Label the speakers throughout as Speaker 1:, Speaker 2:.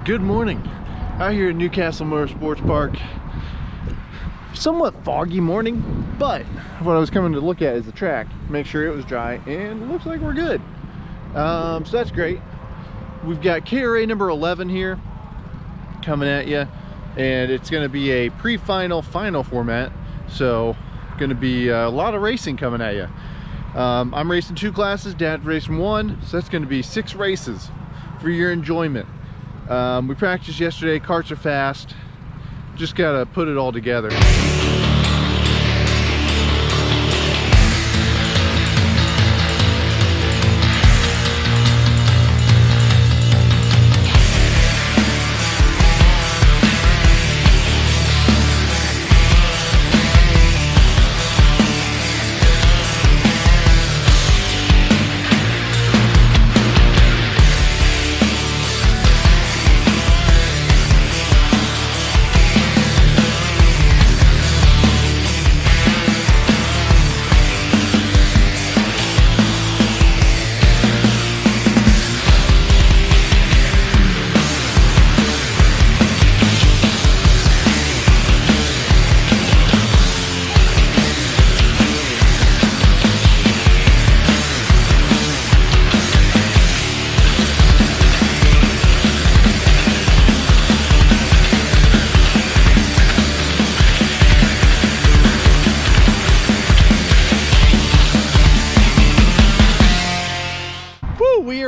Speaker 1: Good morning. Out here at Newcastle Motorsports Park. Somewhat foggy morning, but what I was coming to look at is the track, make sure it was dry, and it looks like we're good. So that's great. We've got KRA number 11 here coming at you, and it's going to be a pre-final final format, so going to be a lot of racing coming at you. I'm racing 2 classes, Dad's racing 1, so that's going to be 6 races for your enjoyment. We practiced yesterday, karts are fast, just gotta put it all together.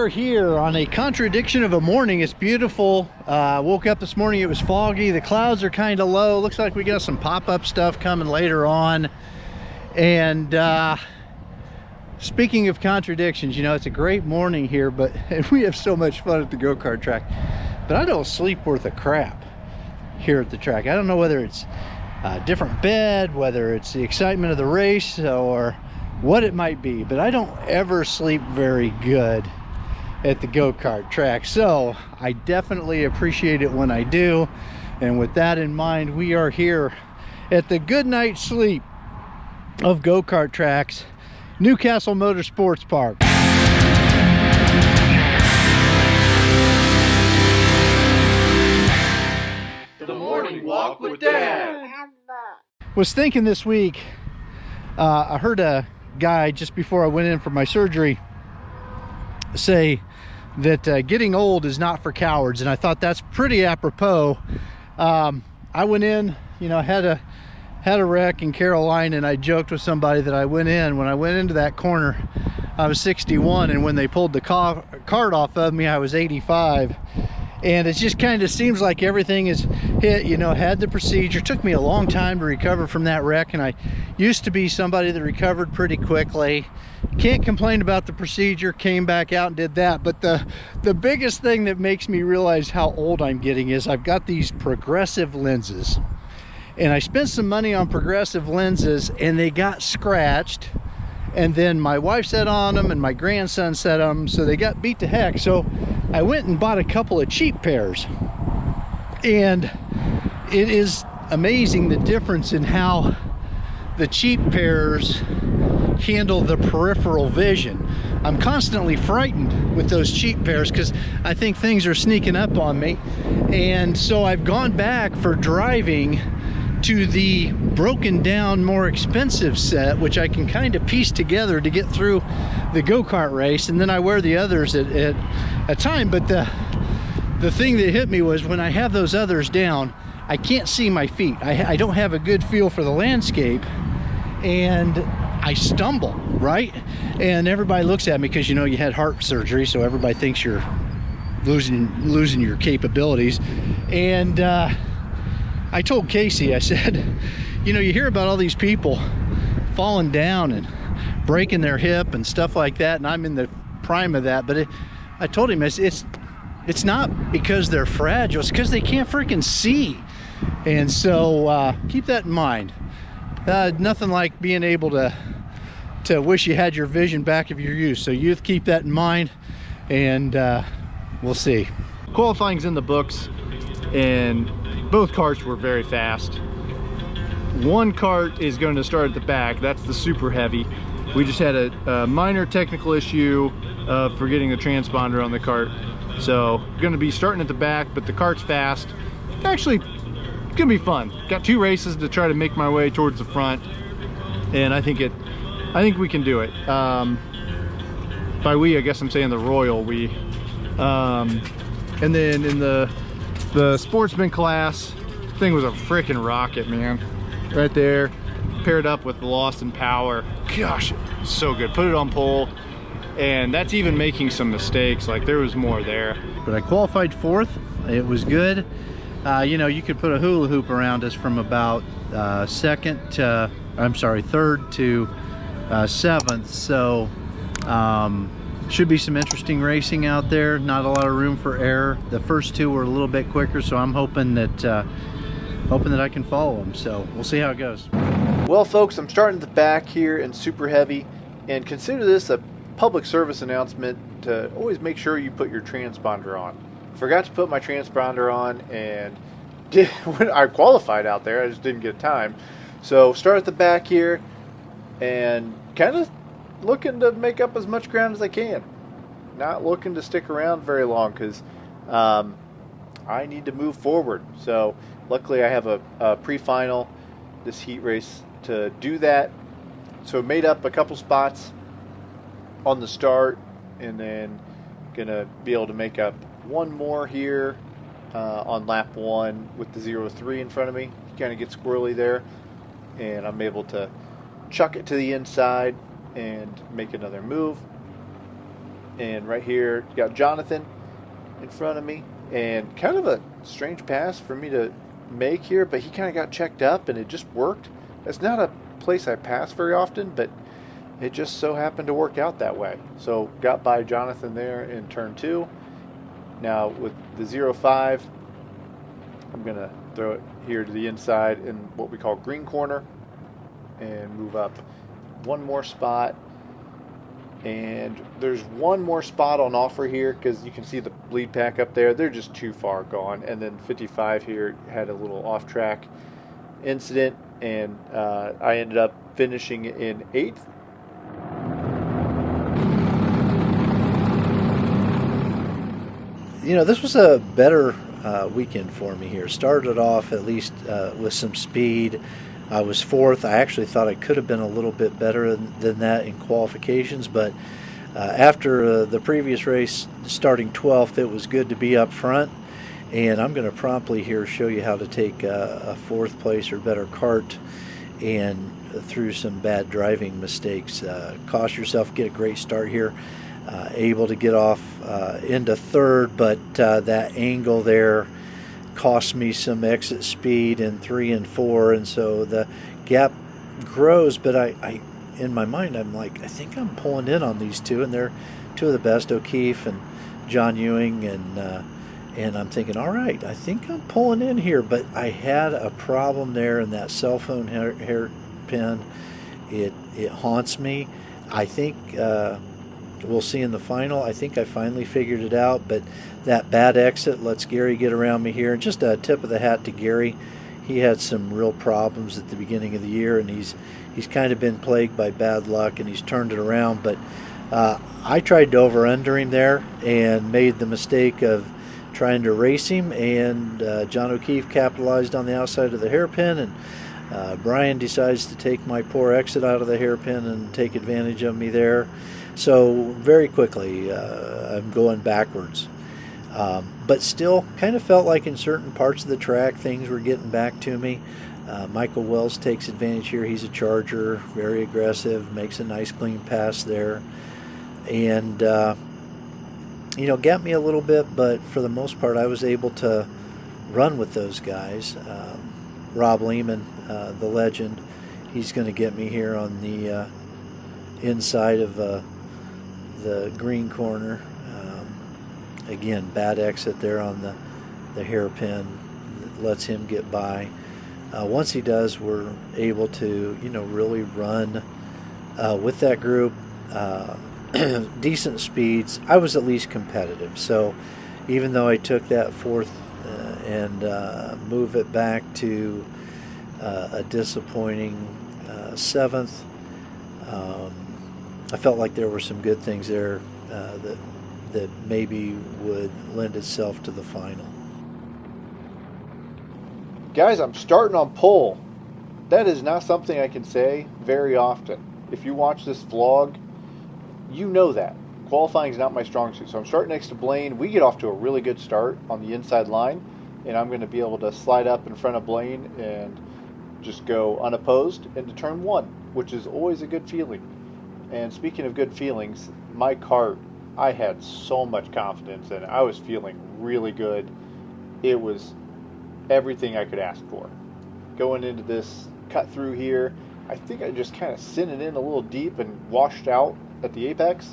Speaker 1: Here on a contradiction of a morning. It's beautiful. Woke up this morning, it was foggy, the clouds are kind of low. Looks like we got some pop-up stuff coming later on. And speaking of contradictions, you know, it's a great morning here, but and we have so much fun at the go-kart track, but I don't sleep worth a crap here at the track. I don't know whether it's a different bed, whether it's the excitement of the race, or what it might be, but I don't ever sleep very good at the go-kart track, so I definitely appreciate it when I do. And with that in mind, we are here at the good night sleep of go-kart tracks, Newcastle Motorsports Park. The morning walk with Dad. Was thinking this week, I heard a guy just before I went in for my surgery say that getting old is not for cowards, and I thought that's pretty apropos. I went in, you know, had a wreck in Carolina, and I joked with somebody that when I went into that corner, I was 61, and when they pulled the cart off of me, I was 85. And it just kind of seems like everything is hit, you know. Had the procedure, took me a long time to recover from that wreck, and I used to be somebody that recovered pretty quickly. Can't complain about the procedure, came back out and did that. But the biggest thing that makes me realize how old I'm getting is I've got these progressive lenses, and I spent some money on progressive lenses, and they got scratched. And then my wife sat on them and my grandson sat on them, so they got beat to heck. So I went and bought a couple of cheap pairs, and it is amazing the difference in how the cheap pairs handle the peripheral vision. I'm constantly frightened with those cheap pairs because I think things are sneaking up on me, and so I've gone back for driving to the broken down, more expensive set, which I can kind of piece together to get through the go-kart race, and then I wear the others at a time. But the thing that hit me was when I have those others down, I can't see my feet. I don't have a good feel for the landscape, and I stumble, right? And everybody looks at me because, you know, you had heart surgery, so everybody thinks you're losing your capabilities. And I told Kacy, I said, you know, you hear about all these people falling down and breaking their hip and stuff like that, and I'm in the prime of that, but I told him it's not because they're fragile, it's because they can't freaking see. And so keep that in mind. Nothing like being able to wish you had your vision back of your youth. So youth, keep that in mind, and we'll see. Qualifying's in the books, and both karts were very fast. One kart is going to start at the back, that's the super heavy. We just had a minor technical issue for getting the transponder on the kart. So going to be starting at the back, but the kart's fast. Actually, it's gonna be fun. Got 2 races to try to make my way towards the front, and I think we can do it. By we, I guess I'm saying the royal we. And then in the sportsman class, thing was a freaking rocket, man. Right there, paired up with the Lawson power. Gosh, so good. Put it on pole, and that's even making some mistakes. Like, there was more there. But I qualified 4th. It was good. You know, you could put a hula hoop around us from about 3rd to 7th. So should be some interesting racing out there. Not a lot of room for error. The first 2 were a little bit quicker, so I'm hoping that I can follow them. So we'll see how it goes. Well, folks, I'm starting at the back here in super heavy, and consider this a public service announcement to always make sure you put your transponder on. Forgot to put my transponder on, and when I qualified out there, I just didn't get time. So start at the back here and kind of looking to make up as much ground as I can. Not looking to stick around very long, because I need to move forward. So luckily I have a pre-final this heat race to do that. So made up a couple spots on the start, and then gonna be able to make up one more here on lap 1 with the 0-3 in front of me. Kind of get squirrely there, and I'm able to chuck it to the inside and make another move. And right here, got Jonathan in front of me, and kind of a strange pass for me to make here, but he kind of got checked up and it just worked. That's not a place I pass very often, but it just so happened to work out that way. So got by Jonathan there in turn 2. Now with the 0-5, I'm going to throw it here to the inside in what we call green corner and move up one more spot. And there's one more spot on offer here, because you can see the lead pack up there. They're just too far gone. And then 55 here had a little off-track incident, and I ended up finishing in 8th. You know, this was a better weekend for me here. Started off at least with some speed. I was 4th. I actually thought I could have been a little bit better than that in qualifications, but after the previous race starting 12th, it was good to be up front. And I'm going to promptly here show you how to take a 4th place or better kart and through some bad driving mistakes. Cost yourself, get a great start here. Able to get off into 3rd, but that angle there cost me some exit speed in 3 and 4, and so the gap grows. But I in my mind, I'm like, I think I'm pulling in on these 2, and they're 2 of the best, O'Keefe and John Ewing, and I'm thinking, all right, I think I'm pulling in here. But I had a problem there in that cell phone hairpin. It haunts me. I think we'll see in the final. I think I finally figured it out, but that bad exit lets Gary get around me here. And just a tip of the hat to Gary. He had some real problems at the beginning of the year, and he's kind of been plagued by bad luck, and he's turned it around. But I tried to over-under him there and made the mistake of trying to race him, and John O'Keefe capitalized on the outside of the hairpin, and Brian decides to take my poor exit out of the hairpin and take advantage of me there. So very quickly I'm going backwards, but still kind of felt like in certain parts of the track things were getting back to me. Michael Wells takes advantage here. He's a Charger, very aggressive, makes a nice clean pass there, and you know, got me a little bit, but for the most part I was able to run with those guys. Rob Lehman, the legend, he's going to get me here on the inside of the green corner. Again, bad exit there on the hairpin that lets him get by. Once he does, we're able to, you know, really run with that group. Decent speeds. I was at least competitive. So even though I took that 4th and move it back to a disappointing 7th, I felt like there were some good things there that maybe would lend itself to the final. Guys, I'm starting on pole. That is not something I can say very often. If you watch this vlog, you know that. Qualifying is not my strong suit. So I'm starting next to Blaine. We get off to a really good start on the inside line, and I'm going to be able to slide up in front of Blaine and just go unopposed into turn one, which is always a good feeling. And speaking of good feelings, my kart, I had so much confidence in it. I was feeling really good. It was everything I could ask for. Going into this cut through here, I think I just kind of sent it in a little deep and washed out at the apex.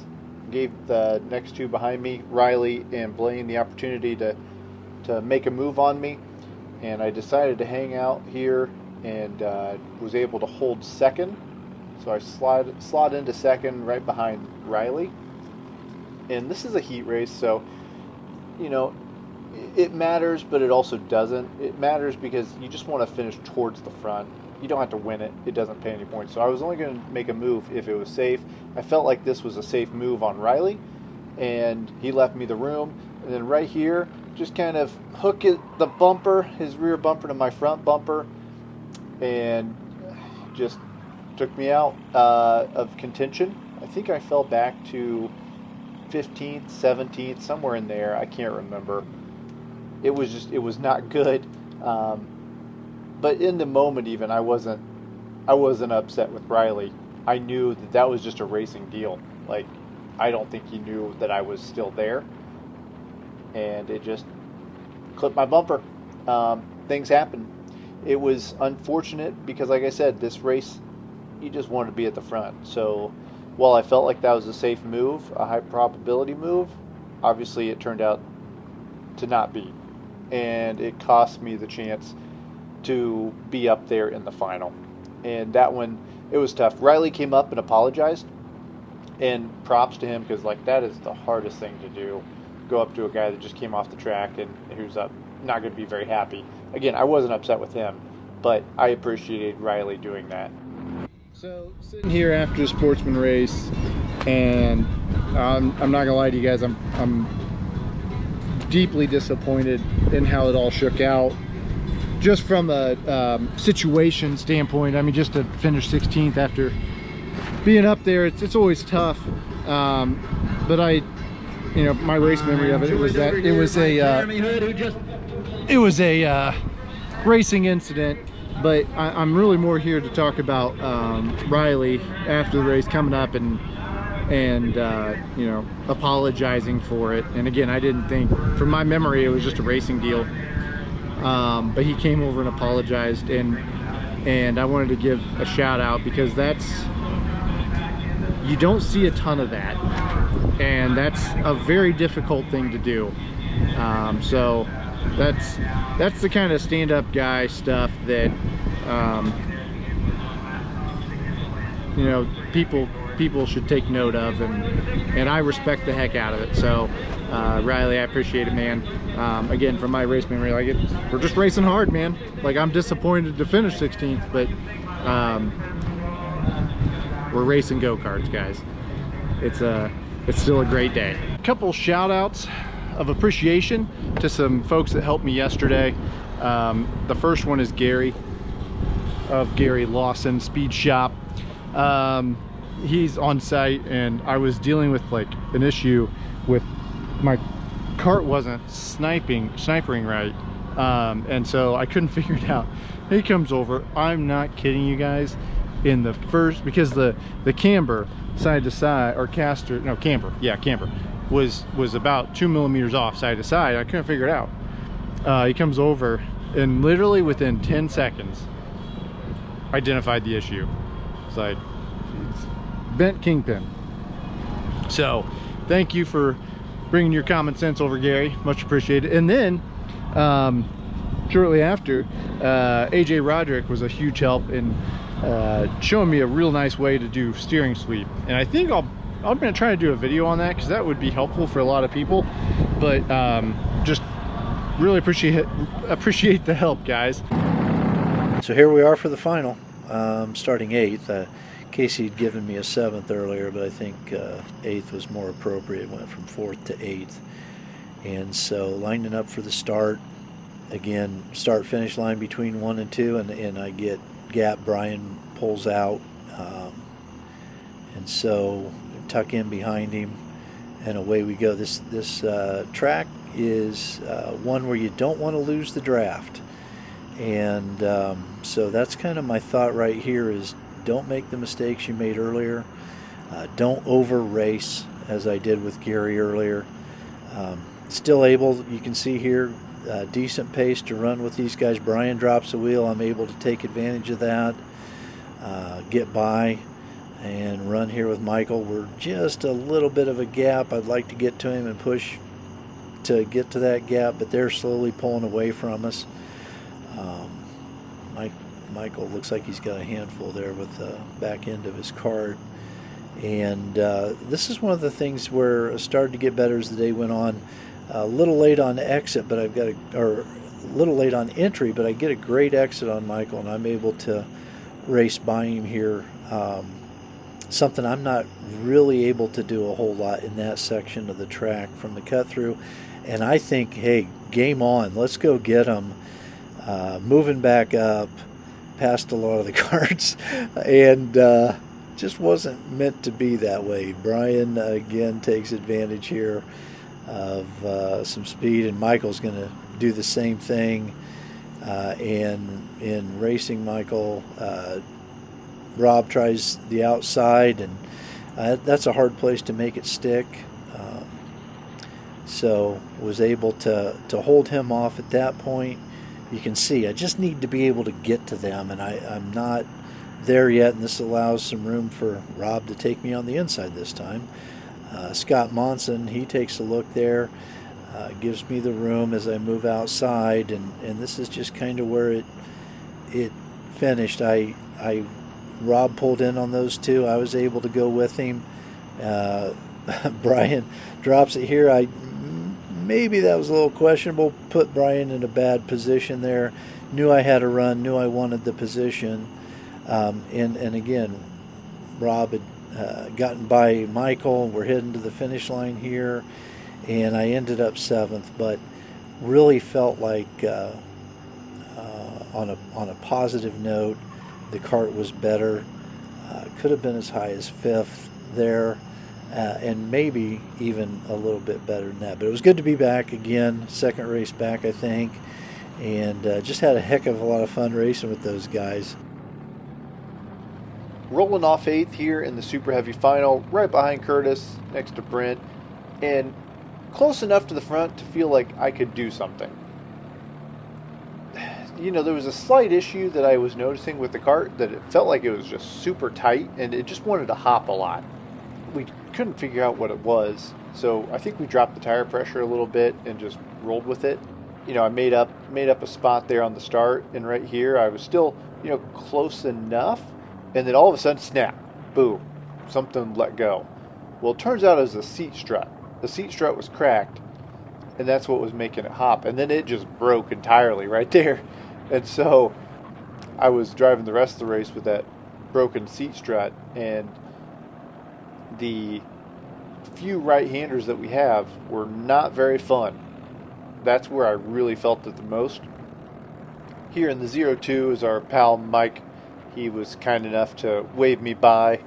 Speaker 1: Gave the next two behind me, Riley and Blaine, the opportunity to make a move on me. And I decided to hang out here and was able to hold second. So I slot into second right behind Riley. And this is a heat race, so, you know, it matters, but it also doesn't. It matters because you just want to finish towards the front. You don't have to win it. It doesn't pay any points. So I was only going to make a move if it was safe. I felt like this was a safe move on Riley, and he left me the room. And then right here, just kind of hook the bumper, his rear bumper to my front bumper, and just took me out of contention. I think I fell back to 15th, 17th, somewhere in there. I can't remember. It was not good. But in the moment, even I wasn't upset with Riley. I knew that was just a racing deal. Like, I don't think he knew that I was still there, and it just clipped my bumper. Things happen. It was unfortunate because, like I said, this race, you just wanted to be at the front. So while I felt like that was a safe move, a high probability move, obviously it turned out to not be, and it cost me the chance to be up there in the final. And that one, it was tough. Riley came up and apologized, and props to him, because like that is the hardest thing to do. Go up to a guy that just came off the track and who's not going to be very happy. Again, I wasn't upset with him, but I appreciated Riley doing that. So sitting here after the sportsman race, and I'm not gonna lie to you guys, I'm deeply disappointed in how it all shook out. Just from a situation standpoint, I mean, just to finish 16th after being up there, it's always tough. But you know, my race memory of it was that it was a racing incident. But I'm really more here to talk about Riley after the race, coming up and you know, apologizing for it. And again, I didn't think, from my memory, it was just a racing deal. But he came over and apologized, and I wanted to give a shout out, because you don't see a ton of that, and that's a very difficult thing to do. So that's the kind of stand-up guy stuff that you know, people should take note of, and I respect the heck out of it. So Riley, I appreciate it, man. Again, from my race memory, like, we're just racing hard, man. Like, I'm disappointed to finish 16th, but we're racing go-karts, guys. It's still a great day. A couple shout outs of appreciation to some folks that helped me yesterday. The first one is Gary of Lawson Speed Shop. He's on site, and I was dealing with like an issue with my kart wasn't snipering right, and so I couldn't figure it out. He comes over, I'm not kidding you guys, in the first, because the camber side to side, or camber was about 2 millimeters off side to side. I couldn't figure it out. He comes over and literally within 10 seconds identified the issue. It's like, it's bent kingpin. So thank you for bringing your common sense over, Gary. Much appreciated. And then shortly after, AJ Roderick was a huge help in showing me a real nice way to do steering sweep. And I think I'm gonna try to do a video on that, because that would be helpful for a lot of people. But just really appreciate the help, guys. So here we are for the final. starting 8th. Kacy had given me a 7th earlier, but I think 8th was more appropriate. Went from 4th to 8th. And so lining up for the start, again, start-finish line between 1 and 2, and I get gap. Brian pulls out, and so tuck in behind him, and away we go. This track is one where you don't want to lose the draft, and so that's kind of my thought right here is don't make the mistakes you made earlier. Don't over race as I did with Gary earlier. Still able, you can see here, decent pace to run with these guys. Brian drops the wheel. I'm able to take advantage of that, get by, and run here with Michael. We're just a little bit of a gap. I'd like to get to him and push to get to that gap, but they're slowly pulling away from us. Michael looks like he's got a handful there with the back end of his kart. And this is one of the things where I started to get better as the day went on. A little late on exit, but I've got a little late on entry, but I get a great exit on Michael, and I'm able to race by him here. Something I'm not really able to do a whole lot in that section of the track from the cut through. And I think, hey, game on. Let's go get him. Moving back up past a lot of the karts, and just wasn't meant to be that way. Brian again takes advantage here of some speed, and Michael's going to do the same thing. And in racing Michael, Rob tries the outside, and that's a hard place to make it stick. So was able to hold him off at that point. You can see I just need to be able to get to them, and I'm not there yet, and this allows some room for Rob to take me on the inside this time. Scott Monson, he takes a look there, gives me the room as I move outside, and this is just kind of where it finished. Rob pulled in on those two. I was able to go with him. Brian drops it here. Maybe that was a little questionable. Put Brian in a bad position there. Knew I had a run. Knew I wanted the position. And again, Rob had gotten by Michael. We're heading to the finish line here, and I ended up 7th. But really felt like on a positive note, the kart was better. Could have been as high as 5th there, and maybe even a little bit better than that. But it was good to be back again. Second race back, I think, and just had a heck of a lot of fun racing with those guys.
Speaker 2: Rolling off 8th here in the Super Heavy Final, right behind Curtis, next to Brent, and close enough to the front to feel like I could do something. You know, there was a slight issue that I was noticing with the kart, that it felt like it was just super tight, and it just wanted to hop a lot. We couldn't figure out what it was, so I think we dropped the tire pressure a little bit and just rolled with it. You know, I made up a spot there on the start, and right here I was still, close enough. And then all of a sudden, snap, boom, something let go. Well, it turns out it was a seat strut. The seat strut was cracked, and that's what was making it hop. And then it just broke entirely right there. And so I was driving the rest of the race with that broken seat strut, and the few right-handers that we have were not very fun. That's where I really felt it the most. Here in the 02 is our pal Mike. He was kind enough to wave me by,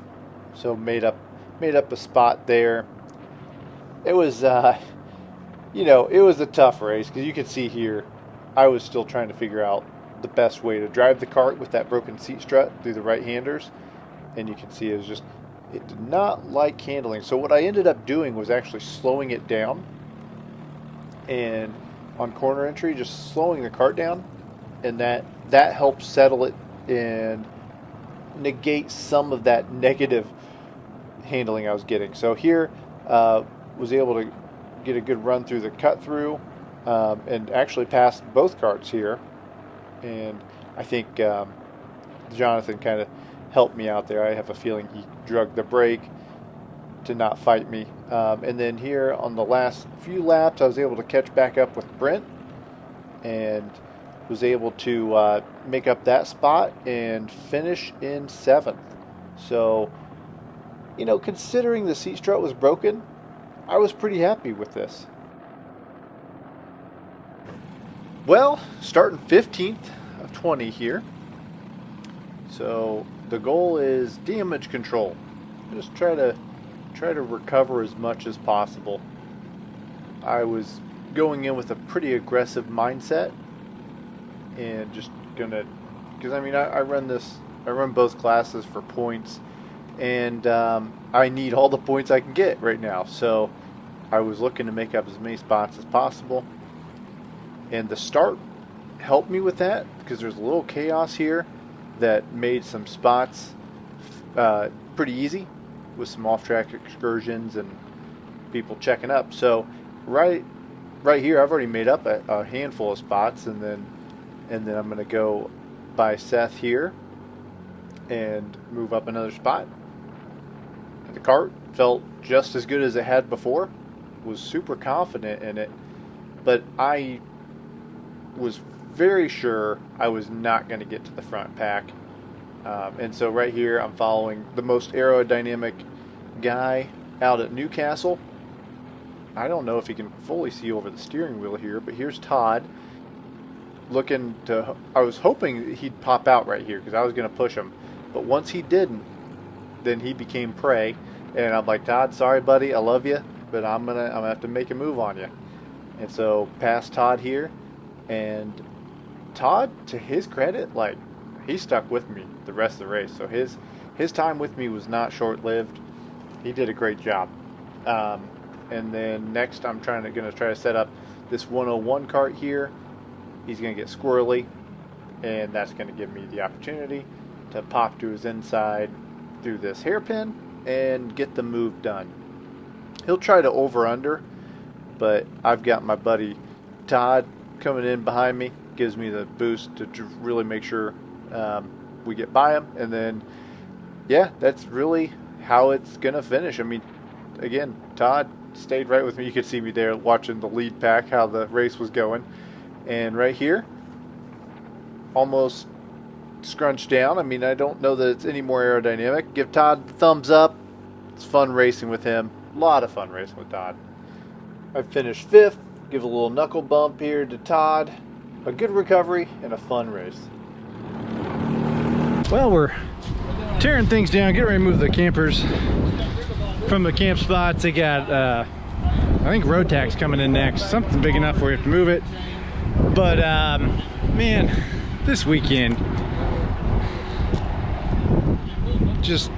Speaker 2: so made up a spot there. It was, it was a tough race, because you can see here, I was still trying to figure out the best way to drive the kart with that broken seat strut through the right-handers, and you can see it did not like handling. So what I ended up doing was actually slowing it down, and on corner entry, just slowing the kart down, and that helped settle it and negate some of that negative handling I was getting. So here was able to get a good run through the cut through, and actually passed both karts here, and I think Jonathan kind of helped me out there. I have a feeling he drug the brake to not fight me, and then here on the last few laps I was able to catch back up with Brent, and was able to make up that spot and finish in 7th. So, you know, considering the seat strut was broken, I was pretty happy with this. Well, starting 15th of 20 here. So the goal is damage control. Just try to recover as much as possible. I was going in with a pretty aggressive mindset and just gonna, because I mean I run both classes for points, and I need all the points I can get right now. So I was looking to make up as many spots as possible. And the start helped me with that, because there's a little chaos here that made some spots pretty easy with some off-track excursions and people checking up. So right here, I've already made up a handful of spots, and then I'm going to go by Seth here and move up another spot. The kart felt just as good as it had before. Was super confident in it, but I was very sure I was not going to get to the front pack. And so right here, I'm following the most aerodynamic guy out at Newcastle. I don't know if you can fully see over the steering wheel here, but here's Todd looking to, I was hoping he'd pop out right here because I was going to push him. But once he didn't, then he became prey. And I'm like, Todd, sorry buddy, I love you, but I'm gonna have to make a move on you. And so past Todd here, and Todd, to his credit, like, he stuck with me the rest of the race. So his time with me was not short-lived. He did a great job. And then next, I'm gonna try to set up this 101 kart here. He's gonna get squirrely, and that's gonna give me the opportunity to pop to his inside through this hairpin and get the move done. He'll try to over-under, but I've got my buddy Todd coming in behind me, gives me the boost to really make sure we get by him. And then, yeah, that's really how it's gonna finish. I mean, again, Todd stayed right with me. You could see me there watching the lead pack, how the race was going. And right here, almost scrunched down. I mean, I don't know that it's any more aerodynamic. Give Todd the thumbs up. It's fun racing with him. A lot of fun racing with Todd. I finished 5th. Give a little knuckle bump here to Todd. A good recovery and a fun race.
Speaker 1: Well, we're tearing things down, getting ready to move the campers from the camp spots. They got, I think road tax coming in next. Something big enough where you have to move it. But, man, this weekend, just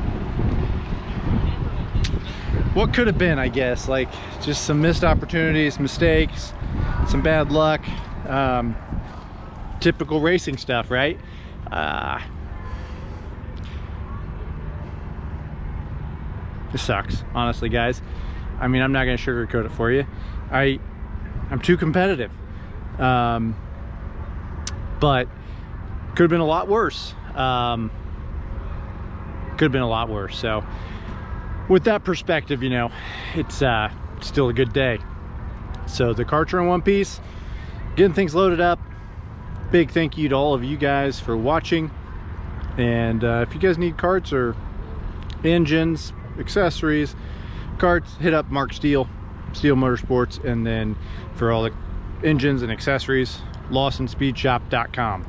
Speaker 1: what could have been, I guess. Like, just some missed opportunities, mistakes, some bad luck, typical racing stuff, right? This sucks, honestly, guys. I mean, I'm not gonna sugarcoat it for you. I'm too competitive, but could have been a lot worse. Could have been a lot worse. So with that perspective, you know, it's still a good day. So the karts are in one piece, getting things loaded up. Big thank you to all of you guys for watching. And if you guys need karts or engines, accessories, karts, hit up Mark Stahl Motorsports. And then for all the engines and accessories, LawsonSpeedShop.com.